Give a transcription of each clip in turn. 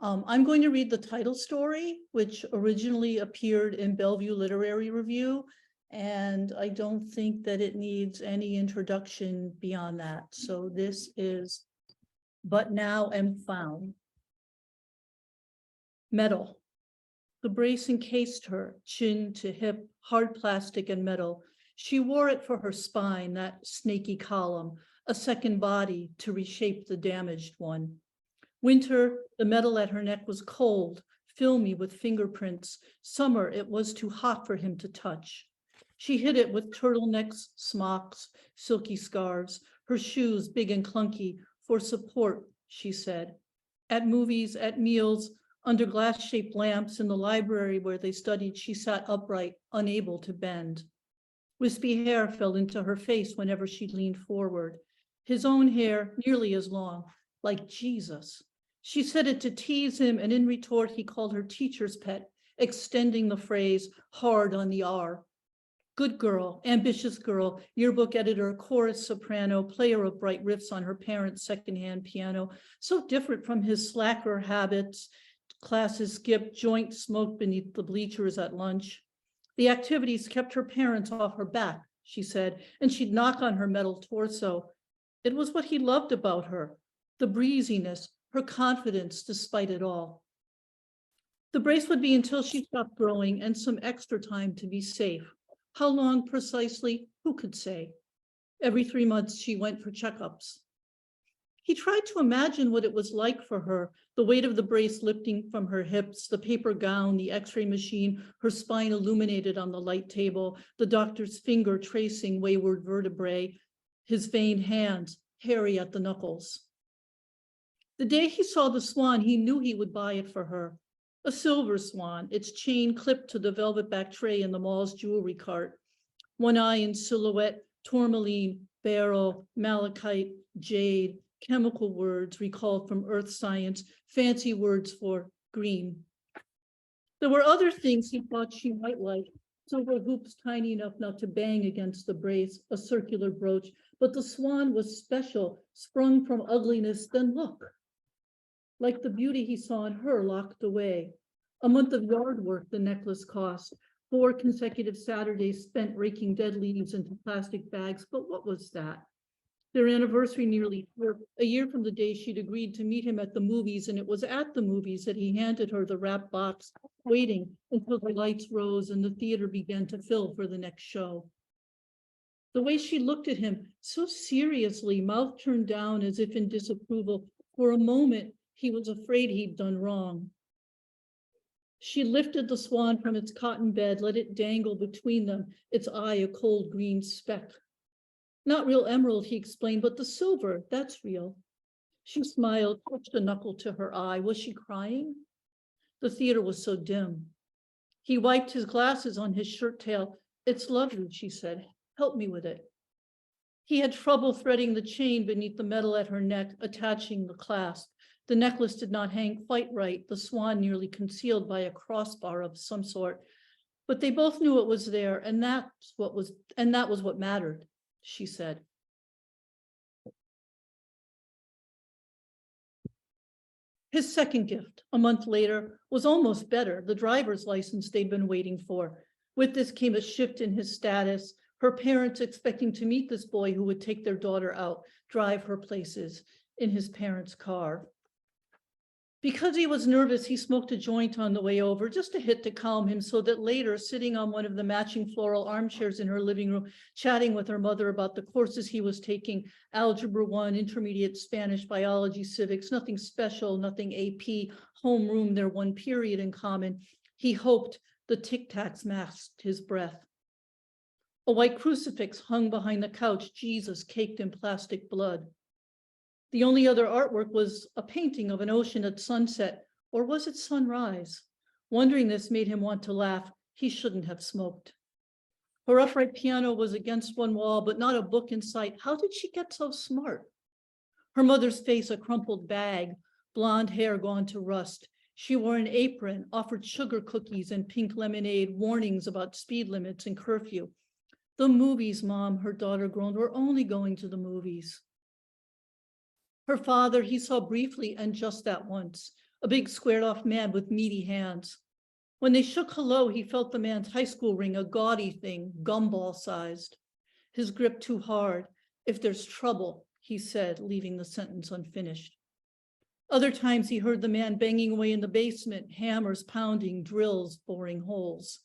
I'm going to read the title story, which originally appeared in Bellevue Literary Review, and I don't think that it needs any introduction beyond that. So this is But Now Am Found. Metal. The brace encased her, chin to hip, hard plastic and metal. She wore it for her spine, that snaky column, a second body to reshape the damaged one. Winter, the metal at her neck was cold, filmy with fingerprints. Summer, it was too hot for him to touch. She hid it with turtlenecks, smocks, silky scarves, her shoes big and clunky, for support, she said. At movies, at meals, under glass-shaped lamps in the library where they studied, she sat upright, unable to bend. Wispy hair fell into her face whenever she leaned forward. His own hair, nearly as long, like Jesus. She said it to tease him, and in retort, he called her teacher's pet, extending the phrase hard on the R. Good girl, ambitious girl, yearbook editor, chorus soprano, player of bright riffs on her parents' secondhand piano, so different from his slacker habits, classes skipped, joint smoked beneath the bleachers at lunch. The activities kept her parents off her back, she said, and she'd knock on her metal torso. It was what he loved about her, the breeziness, her confidence despite it all. The brace would be until she stopped growing and some extra time to be safe. How long precisely? Who could say? Every 3 months she went for checkups. He tried to imagine what it was like for her, the weight of the brace lifting from her hips, the paper gown, the x-ray machine, her spine illuminated on the light table, the doctor's finger tracing wayward vertebrae, his veined hands, hairy at the knuckles. The day he saw the swan, he knew he would buy it for her. A silver swan, its chain clipped to the velvet-back tray in the mall's jewelry cart. One eye in silhouette, tourmaline, beryl, malachite, jade, chemical words recalled from earth science, fancy words for green. There were other things he thought she might like, silver hoops tiny enough not to bang against the brace, a circular brooch, but the swan was special, sprung from ugliness, then look. Like the beauty he saw in her locked away. A month of yard work the necklace cost, 4 consecutive Saturdays spent raking dead leaves into plastic bags, but what was that? Their anniversary nearly a year from the day she'd agreed to meet him at the movies, and it was at the movies that he handed her the wrapped box, waiting until the lights rose and the theater began to fill for the next show. The way she looked at him, so seriously, mouth turned down as if in disapproval, for a moment, he was afraid he'd done wrong. She lifted the swan from its cotton bed, let it dangle between them, its eye a cold green speck. Not real emerald, he explained, but the silver, that's real. She smiled, touched a knuckle to her eye. Was she crying? The theater was so dim. He wiped his glasses on his shirt tail. It's lovely, she said. Help me with it. He had trouble threading the chain beneath the metal at her neck, attaching the clasp. The necklace did not hang quite right, the swan nearly concealed by a crossbar of some sort. But they both knew it was there, and that was what mattered, she said. His second gift, a month later, was almost better, the driver's license they'd been waiting for. With this came a shift in his status, her parents expecting to meet this boy who would take their daughter out, drive her places in his parents' car. Because he was nervous, he smoked a joint on the way over, just a hit to calm him, so that later, sitting on one of the matching floral armchairs in her living room, chatting with her mother about the courses he was taking, Algebra 1, Intermediate Spanish, Biology, Civics, nothing special, nothing AP, homeroom, their one period in common, he hoped the tic-tacs masked his breath. A white crucifix hung behind the couch, Jesus caked in plastic blood. The only other artwork was a painting of an ocean at sunset, or was it sunrise? Wondering this made him want to laugh. He shouldn't have smoked. Her upright piano was against one wall, but not a book in sight. How did she get so smart? Her mother's face, a crumpled bag, blonde hair gone to rust. She wore an apron, offered sugar cookies and pink lemonade, warnings about speed limits and curfew. The movies, Mom, her daughter groaned. We're only going to the movies. Her father, he saw briefly and just that once, a big squared-off man with meaty hands. When they shook hello, he felt the man's high school ring, a gaudy thing, gumball-sized. His grip too hard. If there's trouble, he said, leaving the sentence unfinished. Other times he heard the man banging away in the basement, hammers pounding, drills boring holes.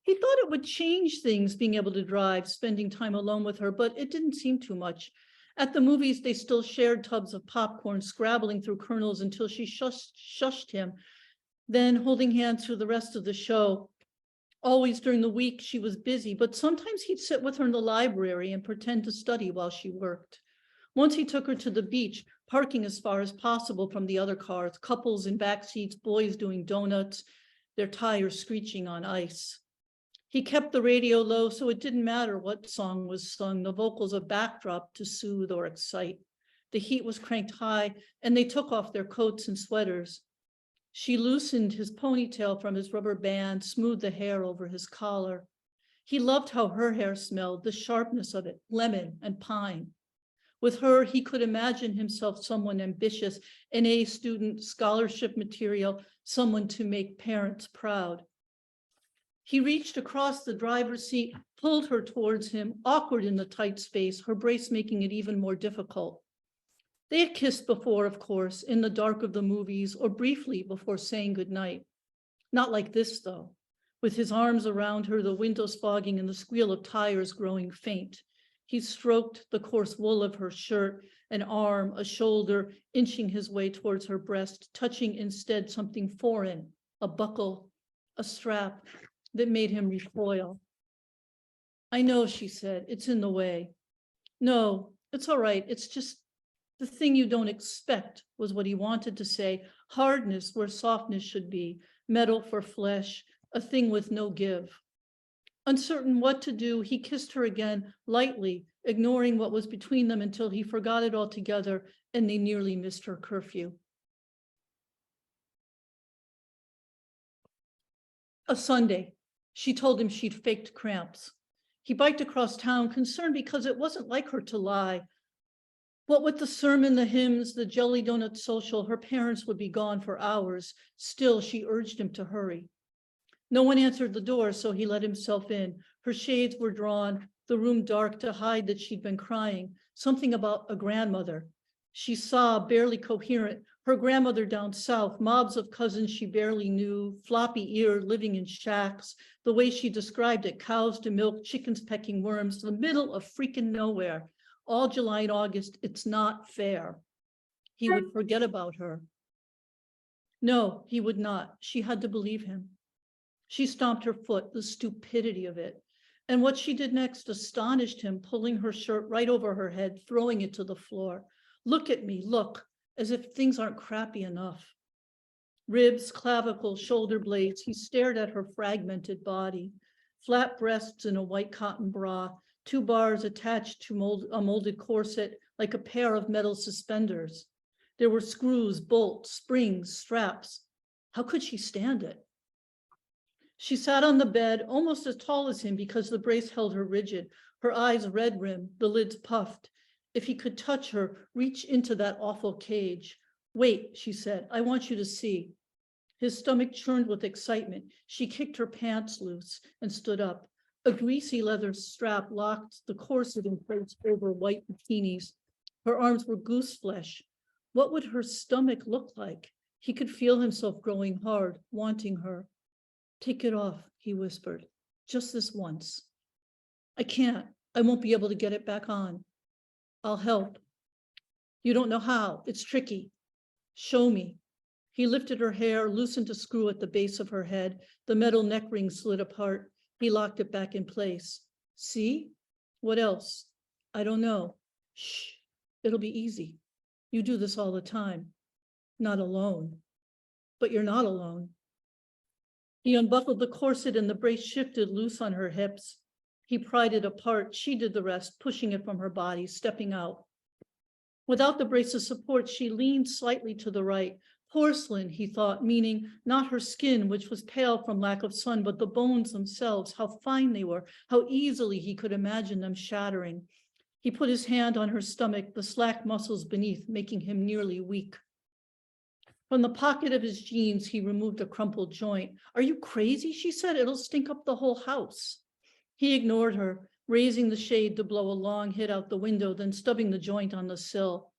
He thought it would change things being able to drive, spending time alone with her, but it didn't seem too much. At the movies, they still shared tubs of popcorn, scrabbling through kernels until she shushed him, then holding hands through the rest of the show. Always during the week, she was busy, but sometimes he'd sit with her in the library and pretend to study while she worked. Once he took her to the beach, parking as far as possible from the other cars, couples in back seats, boys doing donuts, their tires screeching on ice. He kept the radio low, so it didn't matter what song was sung, the vocals a backdrop to soothe or excite. The heat was cranked high, and they took off their coats and sweaters. She loosened his ponytail from his rubber band, smoothed the hair over his collar. He loved how her hair smelled, the sharpness of it, lemon and pine. With her, he could imagine himself someone ambitious, an A student, scholarship material, someone to make parents proud. He reached across the driver's seat, pulled her towards him, awkward in the tight space, her brace making it even more difficult. They had kissed before, of course, in the dark of the movies or briefly before saying goodnight. Not like this, though, with his arms around her, the windows fogging and the squeal of tires growing faint. He stroked the coarse wool of her shirt, an arm, a shoulder, inching his way towards her breast, touching instead something foreign, a buckle, a strap that made him recoil. I know, she said, it's in the way. No, it's all right. It's just the thing you don't expect, was what he wanted to say. Hardness where softness should be, metal for flesh, a thing with no give. Uncertain what to do, he kissed her again, lightly, ignoring what was between them until he forgot it altogether and they nearly missed her curfew. A Sunday, she told him she'd faked cramps. He biked across town, concerned because it wasn't like her to lie. What with the sermon, the hymns, the jelly donut social, her parents would be gone for hours. Still, she urged him to hurry. No one answered the door, so he let himself in. Her shades were drawn, the room dark to hide that she'd been crying. Something about a grandmother. She sobbed, barely coherent. Her grandmother down south, mobs of cousins she barely knew, floppy-eared, living in shacks. The way she described it, cows to milk, chickens pecking worms, the middle of freaking nowhere. All July and August, it's not fair. He would forget about her. No, he would not. She had to believe him. She stomped her foot, the stupidity of it. And what she did next astonished him, pulling her shirt right over her head, throwing it to the floor. Look at me, look, as if things aren't crappy enough. Ribs, clavicles, shoulder blades, he stared at her fragmented body. Flat breasts in a white cotton bra, 2 bars attached to a molded corset like a pair of metal suspenders. There were screws, bolts, springs, straps. How could she stand it? She sat on the bed, almost as tall as him because the brace held her rigid, her eyes red rimmed, the lids puffed. If he could touch her, reach into that awful cage. Wait, she said, I want you to see. His stomach churned with excitement. She kicked her pants loose and stood up. A greasy leather strap locked the corset in place over white bikinis. Her arms were goose flesh. What would her stomach look like? He could feel himself growing hard, wanting her. Take it off, he whispered, just this once. I can't. I won't be able to get it back on. I'll help. You don't know how. It's tricky. Show me. He lifted her hair, loosened a screw at the base of her head. The metal neck ring slid apart. He locked it back in place. See? What else? I don't know. Shh. It'll be easy. You do this all the time. Not alone. But you're not alone. He unbuckled the corset and the brace shifted loose on her hips. He pried it apart. She did the rest, pushing it from her body, stepping out. Without the brace's support, she leaned slightly to the right. Porcelain, he thought, meaning not her skin, which was pale from lack of sun, but the bones themselves, how fine they were, how easily he could imagine them shattering. He put his hand on her stomach, the slack muscles beneath, making him nearly weak. From the pocket of his jeans, he removed a crumpled joint. "Are you crazy?" she said. "It'll stink up the whole house." He ignored her, raising the shade to blow a long hit out the window, then stubbing the joint on the sill.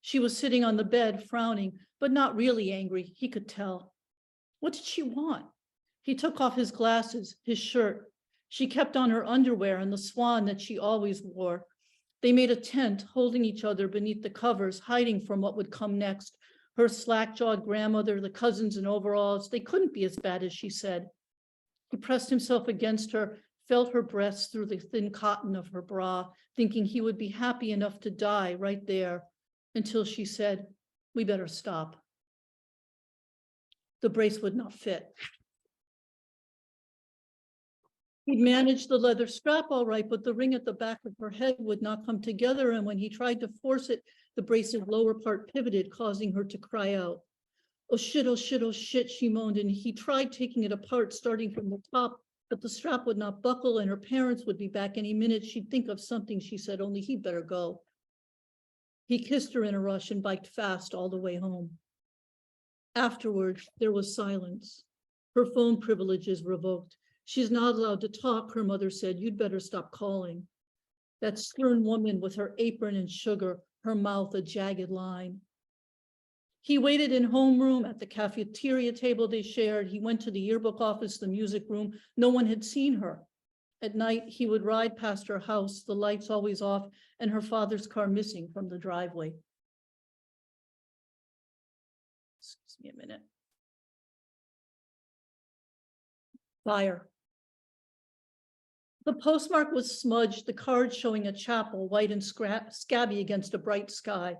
She was sitting on the bed, frowning, but not really angry. He could tell. What did she want? He took off his glasses, his shirt. She kept on her underwear and the swan that she always wore. They made a tent, holding each other beneath the covers, hiding from what would come next. Her slack-jawed grandmother, the cousins in overalls, they couldn't be as bad as she said. He pressed himself against her, felt her breasts through the thin cotton of her bra, thinking he would be happy enough to die right there, until she said, "We better stop." The brace would not fit. He'd managed the leather strap all right, but the ring at the back of her head would not come together, and when he tried to force it, the brace's lower part pivoted, causing her to cry out. "Oh shit, oh shit, oh shit," she moaned, and he tried taking it apart, starting from the top, but the strap would not buckle, and her parents would be back any minute. She'd think of something, she said, only he'd better go. He kissed her in a rush and biked fast all the way home. Afterward, there was silence. Her phone privileges revoked. "She's not allowed to talk," her mother said. "You'd better stop calling." That stern woman with her apron and sugar, her mouth a jagged line. He waited in homeroom at the cafeteria table they shared. He went to the yearbook office, the music room. No one had seen her. At night, he would ride past her house, the lights always off, and her father's car missing from the driveway. Excuse me a minute. Fire. The postmark was smudged, the card showing a chapel, white and scabby against a bright sky.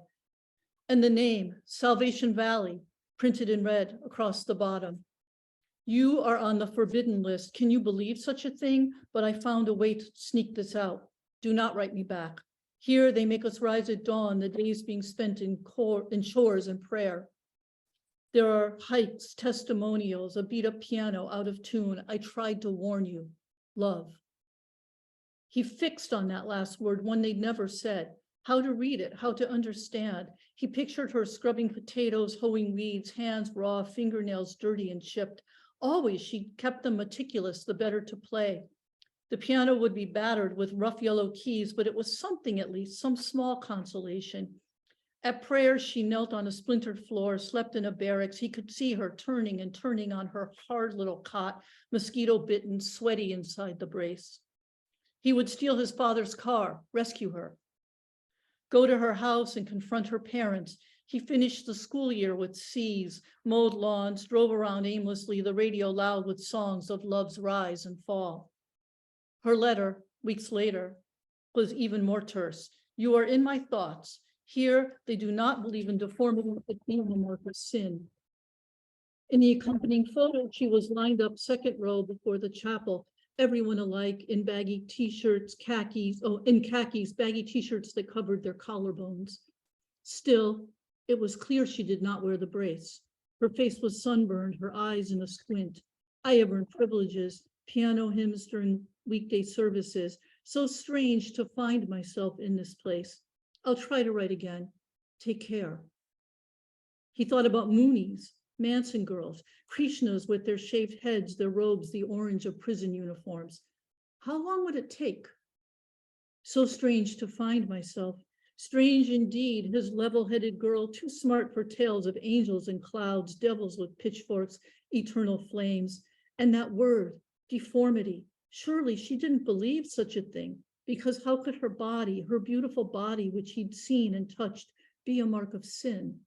And the name, Salvation Valley, printed in red across the bottom. "You are on the forbidden list. Can you believe such a thing? But I found a way to sneak this out. Do not write me back. Here they make us rise at dawn, the days being spent in chores and prayer. There are hikes, testimonials, a beat-up piano out of tune. I tried to warn you. Love." He fixed on that last word, one they'd never said. How to read it, how to understand. He pictured her scrubbing potatoes, hoeing weeds, hands raw, fingernails dirty and chipped. Always she kept them meticulous, the better to play. The piano would be battered with rough yellow keys, but it was something at least, some small consolation. At prayers, she knelt on a splintered floor, slept in a barracks. He could see her turning and turning on her hard little cot, mosquito bitten, sweaty inside the brace. He would steal his father's car, rescue her. Go to her house and confront her parents. He finished the school year with C's, mowed lawns, drove around aimlessly, the radio loud with songs of love's rise and fall. Her letter, weeks later, was even more terse. "You are in my thoughts. Here, they do not believe in deformity but being a mark of sin." In the accompanying photo, she was lined up second row before the chapel, everyone alike in baggy t-shirts, khakis, baggy t-shirts that covered their collarbones. Still, it was clear she did not wear the brace. Her face was sunburned, her eyes in a squint. I have earned privileges, piano hymns during weekday services. So strange to find myself in this place. I'll try to write again. Take care. He thought about Moonies, Manson girls, Krishnas with their shaved heads, their robes, the orange of prison uniforms. How long would it take? So strange to find myself. Strange indeed, his level-headed girl, too smart for tales of angels and clouds, devils with pitchforks, eternal flames. And that word, deformity. Surely she didn't believe such a thing, because how could her body, her beautiful body, which he'd seen and touched, be a mark of sin?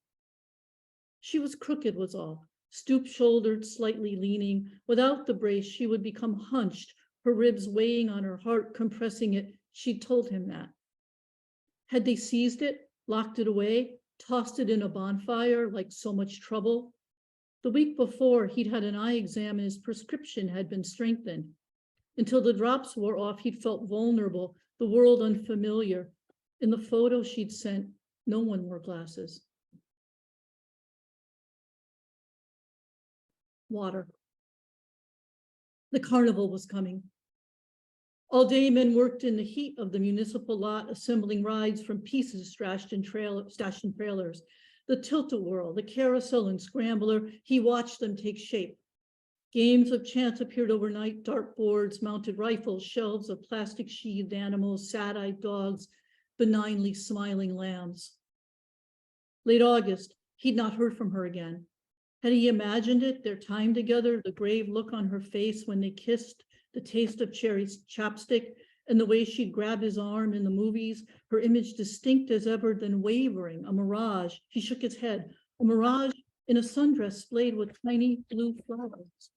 She was crooked was all, stoop-shouldered, slightly leaning. Without the brace, she would become hunched, her ribs weighing on her heart, compressing it. She'd told him that. Had they seized it, locked it away, tossed it in a bonfire like so much trouble? The week before, he'd had an eye exam and his prescription had been strengthened. Until the drops wore off, he'd felt vulnerable, the world unfamiliar. In the photo she'd sent, no one wore glasses. Water. The carnival was coming. All day, men worked in the heat of the municipal lot, assembling rides from pieces stashed in trailers. The tilt-a-whirl, the carousel and scrambler, he watched them take shape. Games of chance appeared overnight, dartboards, mounted rifles, shelves of plastic sheathed animals, sad-eyed dogs, benignly smiling lambs. Late August, he'd not heard from her again. Had he imagined it, their time together, the grave look on her face when they kissed, the taste of Cherry's chapstick, and the way she'd grab his arm in the movies, her image distinct as ever, then wavering, a mirage. He shook his head, a mirage in a sundress splayed with tiny blue flowers.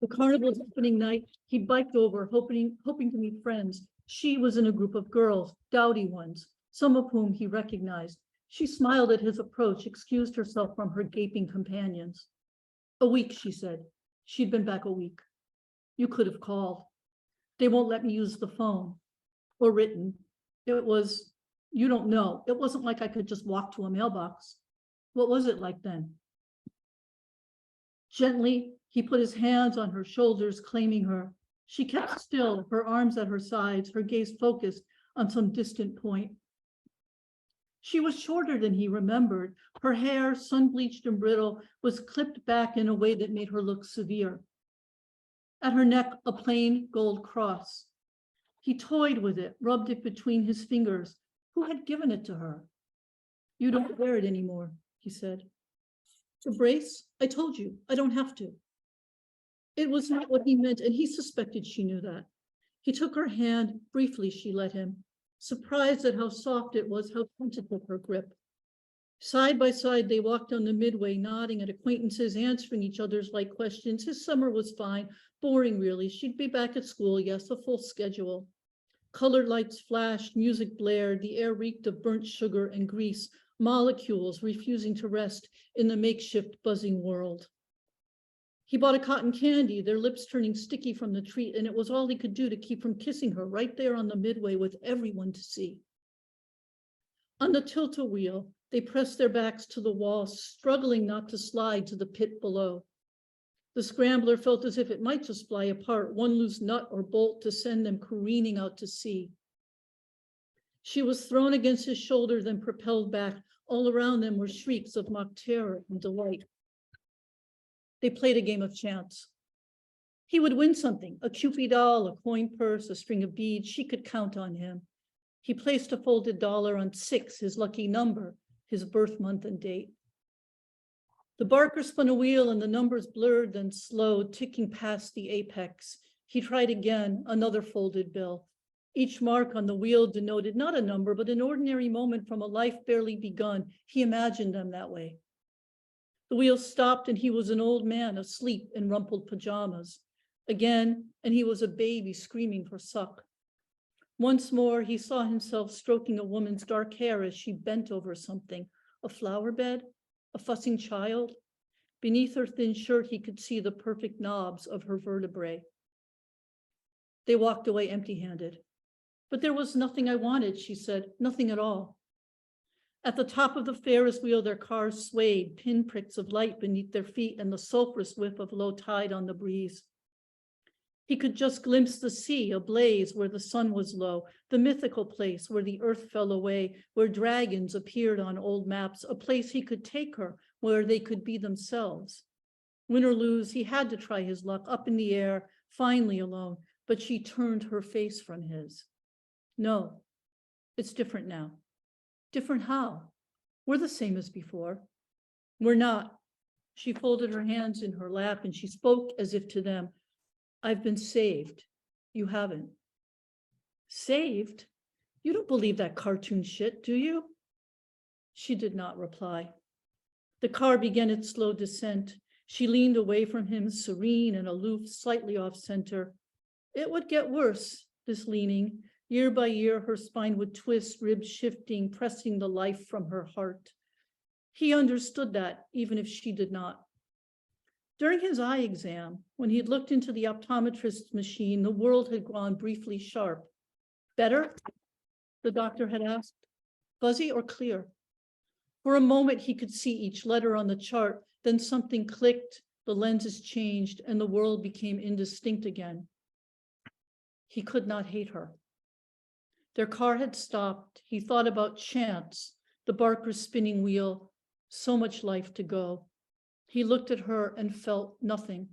The carnival's opening night, he biked over, hoping to meet friends. She was in a group of girls, dowdy ones, some of whom he recognized. She smiled at his approach, excused herself from her gaping companions. A week, she said. She'd been back a week. You could have called. They won't let me use the phone or written. It was, you don't know. It wasn't like I could just walk to a mailbox. What was it like then? Gently, he put his hands on her shoulders, claiming her. She kept still, her arms at her sides, her gaze focused on some distant point. She was shorter than he remembered. Her hair, sun-bleached and brittle, was clipped back in a way that made her look severe. At her neck, a plain gold cross. He toyed with it, rubbed it between his fingers. Who had given it to her? You don't wear it anymore, he said. The brace? I told you, I don't have to. It was not what he meant, and he suspected she knew that. He took her hand. Briefly, she let him, surprised at how soft it was, how tentative her grip. Side by side, they walked down the midway, nodding at acquaintances, answering each other's light questions. His summer was fine, boring really. She'd be back at school, yes, a full schedule. Colored lights flashed, music blared, the air reeked of burnt sugar and grease, molecules refusing to rest in the makeshift buzzing world. He bought a cotton candy, their lips turning sticky from the treat, and it was all he could do to keep from kissing her right there on the midway with everyone to see. On the tilt-a-wheel, they pressed their backs to the wall, struggling not to slide to the pit below. The scrambler felt as if it might just fly apart, one loose nut or bolt to send them careening out to sea. She was thrown against his shoulder, then propelled back. All around them were shrieks of mock terror and delight. They played a game of chance. He would win something, a Cupid doll, a coin purse, a string of beads. She could count on him. He placed a folded dollar on 6, his lucky number, his birth month and date. The barker spun a wheel and the numbers blurred, then slowed, ticking past the apex. He tried again, another folded bill. Each mark on the wheel denoted not a number, but an ordinary moment from a life barely begun. He imagined them that way. The wheel stopped and he was an old man asleep in rumpled pajamas. Again, and he was a baby screaming for suck. Once more, he saw himself stroking a woman's dark hair as she bent over something, a flower bed, a fussing child. Beneath her thin shirt, he could see the perfect knobs of her vertebrae. They walked away empty-handed. But there was nothing I wanted, she said, nothing at all. At the top of the Ferris wheel, their cars swayed, pinpricks of light beneath their feet and the sulphurous whiff of low tide on the breeze. He could just glimpse the sea ablaze where the sun was low, the mythical place where the earth fell away, where dragons appeared on old maps, a place he could take her, where they could be themselves. Win or lose, he had to try his luck, up in the air, finally alone, but she turned her face from his. No, it's different now. Different how? We're the same as before. We're not. She folded her hands in her lap and she spoke as if to them. I've been saved. You haven't. Saved? You don't believe that cartoon shit, do you? She did not reply. The car began its slow descent. She leaned away from him, serene and aloof, slightly off center. It would get worse, this leaning. Year by year, her spine would twist, ribs shifting, pressing the life from her heart. He understood that, even if she did not. During his eye exam, when he had looked into the optometrist's machine, the world had gone briefly sharp. Better? The doctor had asked. Fuzzy or clear? For a moment, he could see each letter on the chart, then something clicked, the lenses changed, and the world became indistinct again. He could not hate her. Their car had stopped. He thought about chance, the Barker's spinning wheel, so much life to go. He looked at her and felt nothing.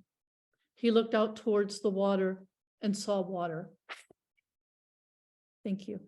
He looked out towards the water and saw water. Thank you.